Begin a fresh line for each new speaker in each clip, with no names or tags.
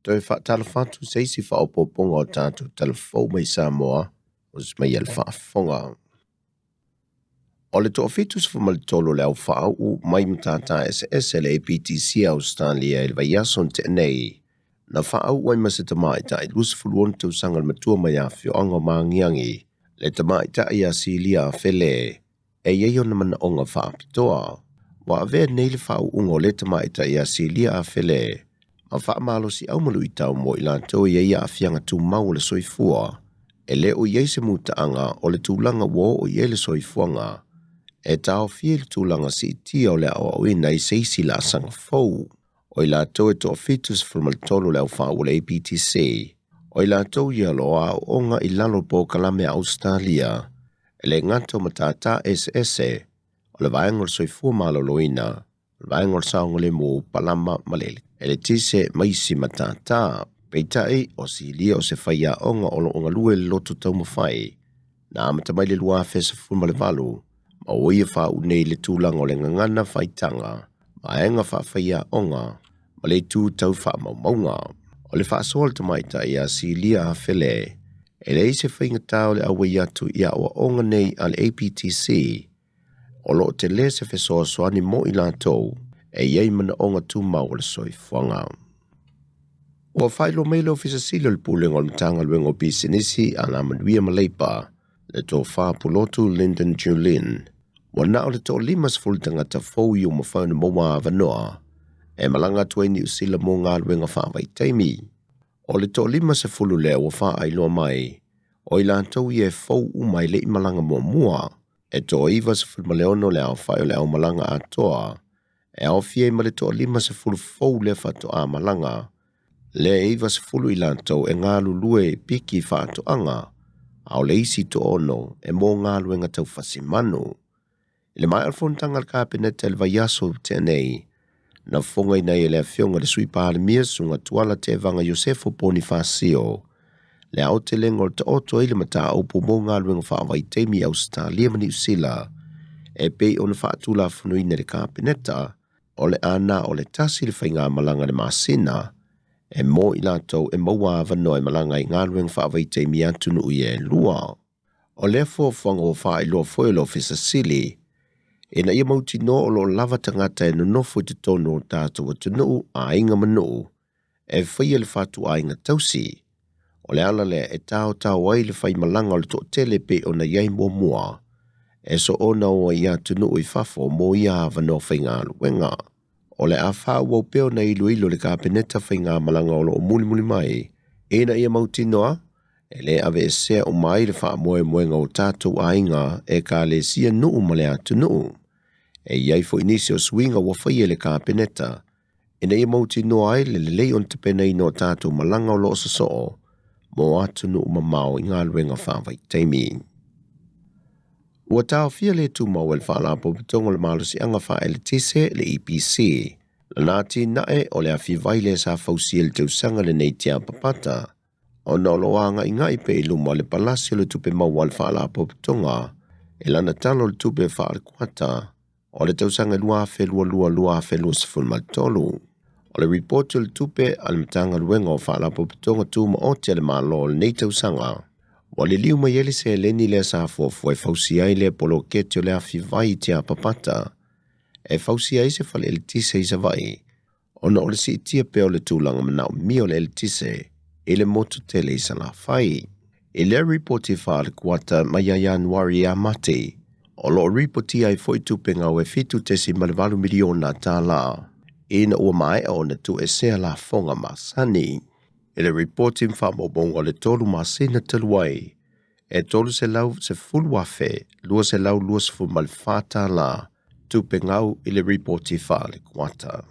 Toi whaatalawhatu seisi whaopoponga o tātou talafou mai Samoa, o mai al whaafonga. O le toa fitus whamalitolo leo whaau mai mtata SS le APTC Australia il vaiason te nei. Na whaau wai masita maita i lusfuluon tau sangal matua mai a whioanga maangiangi, le ta maita i a silia a whele, e yeio na mana onga whaapitoa. Wa avea nei le whaau ungo le ta maita i a silia a whele, ma whaamalo si aumalu i tau mo i lanto i eia a whianga tu mau le soifua, e le o iei se mutaanga o le tūlanga wo o iei le soifuanga, e tau fie le tūlanga si tia o le au ina i seisi la sanga fau. O i lato e toa fitus frumaltolo leo whau le APTC, o i lato i aloa o onga i lalo po kalame Australia, e le ngato matata SS, o le vaenga o soifua malo loina, le vaenga o saonga le mo palama malele. E le tise maisi matata, peitai o si lia o se whaia onga o lo onga lue loto tau mawhai, na amatamai le lua fesa fuma le valu, ma oia whau nei le tūlanga o le ngangana whaitanga, vaenga whaia onga, ma le tū tau wha maumaunga. O le whaasoa le tamaita i a si lia a whele, e le se whainga tau le awa iatu i a o onga nei al APTC, o lo te le se whesoa soani mo i lātou, e iei mana onga tū mau le soifwanga. Ua whailo meilo fisa silo le pūlenga o le mtanga luengo bisinisi a la manuia maleipa, le tō whaapulotu Lyndon Julin, wa na o le tō limas fultanga ta fau i o mawhauna moa avanoa, e malanga tueni usila mo ngā luenga whaavai teimi. O le tō lima se fulu lea wa wha ailoa mai, o i lātou i e fau umai le i malanga mua, e tō iwa se fulu maleono le au whai o le au malanga atoa, e au fie ma le tō lima se fulu fau le whato a malanga, le iwa se fulu i lātou e ngā lulue piki whato anga, au le isi tō ono e mō ngā luenga tau whasimanu. Le mai alfontanga le kāpeneta le vaiaso tenei, na fonga i nei le fionga le sui pāle mia sunga tuala te vanga Josefo Bonifacio, le au te lengo te oto ile mata au po mō ngā luenga whaavai teimi Australia mani usila, e pei o na whaatula funuina le kāpeneta, o le ana o le tasi le whainga malanga le masina, e mō i lātou e maua avano e malanga i ngā luenga whaavai teimi atunu ui e lua. O le fuafanga o wha i loa foilo fisa sili, e na ia mauti no o lo lava tangata e nonofo te tono o tātou atunu a inga manu, e whaia le whatu a inga tausi, o le ala le e tau ai le whai malanga o le tō tele pe o na iai mua, e so ona o ia tunu i whafo mo ia avano whainga luenga. O le a wha wau peo na ilo le kāpeneta whainga malanga o lo o muli mai, e na ia mauti noa, e le ave e sea o mai le wha moe moenga o tātou a inga e ka le sia nuu ma le atunu. E iai fo inisi o swinga wa whaia le kāpeneta, e na ia mauti noa ai le lei on te pena ino tātou malanga o lo sasoo, mo atunu mamao i ngā luenga whawai teimi. Ua tau fia le tu mau el wha lapo pitongo le malusi anga wha ele tise le EPC, la nāti nae o le awhi vaile sa fausia le tausanga le nei tia papata, o na loanga i ngai pe iluma le palasio le tupe mau al wha lapo pitonga, e lana talo le tupe wha al kuata, o le tausanga lua felua sifun maltolu. O le report le tupe al mtanga luenga o wha lapo pitonga tuma o te le malo le nei tausanga, wa le liu mai ele se leni le sa fuafua e fausiai le polo kete o le awhi vai tia papata, e fausiai se fale ele tise i sa vai, ona o le si itia peo le tūlanga manao mi o le ele tise, e le motu tele i sa la fai. E le reporti wha le kuata mai a Januari a mate, o lo reporti ai foi tupe ngau e fitu tesi malevalu miliona Tala, e na ua mai o na tu e sea la fonga masani. E le reporti mfa mobongo le tolu masina taluai, e tolu se lau se fulu afe, lua se lau lua se fulu malfata la, tupe ngau i le reporti wha le kuata.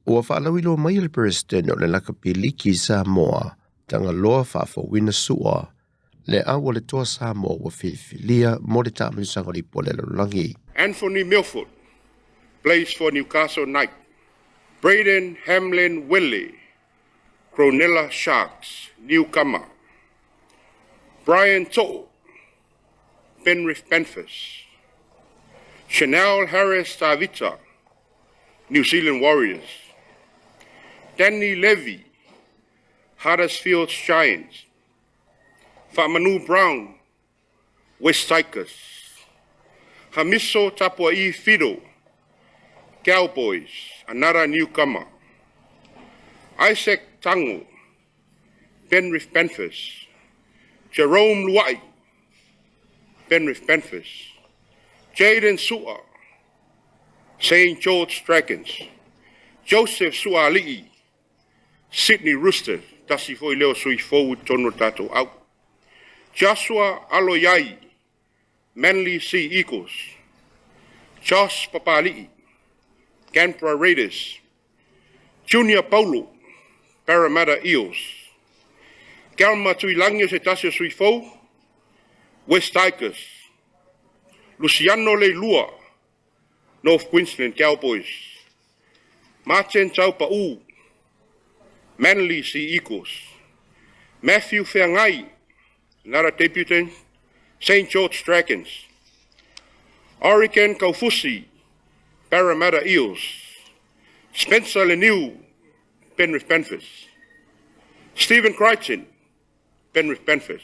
Ua whaalau ilo mai le president o le lakapiliki Samoa, tanga loa whaafo wina sua, le awa le toa Samoa wa whiwhilia mo le tāmanisanga li po le langi.
Anthony Milford plays for Newcastle Knight. Braden Hamlin Willie, Cronulla Sharks, newcomer. Brian To'o, Penrith Panthers. Chanel Harris Tavita, New Zealand Warriors. Danny Levy, Huddersfield Giants, Manu Brown, West Tigers, Hamiso Tapua'i Fido, Cowboys, another newcomer, Isaac Tango, Penrith Panthers, Jerome Luai, Penrith Panthers, Jaden Su'a, St. George Dragons, Joseph Sua'ali'i, Sydney Roosters, tasi foi leo sui fou tono tatou au. Joshua Aloiai, Manly Sea Eagles, Josh Papali'i, Canberra Raiders, Junior Paulo, Parramatta Eels, Galma Tuilangio se tasi sui fou, West Tigers, Luciano Leilua, North Queensland Cowboys, Martin Taupa'u, Manly Sea Eagles, Matthew Feangai, another debutant, St. George Dragons, Orican Kaufusi, Parramatta Eels, Spencer Leniu, Penrith Panthers, Stephen Crichton, Penrith Panthers,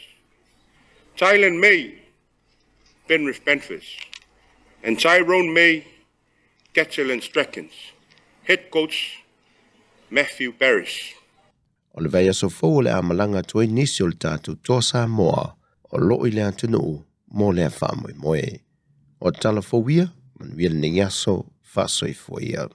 Tylen May, Penrith Panthers, and Tyrone May, Catalan Dragons, head coach Matthew Parrish.
O le vai aso fou o le amalanga tue nisi o le tātou toa Samoa o loo i le atunu mo le a whamoe moe. O tala fou ia, manuia le ningaso, whasoi fua ia.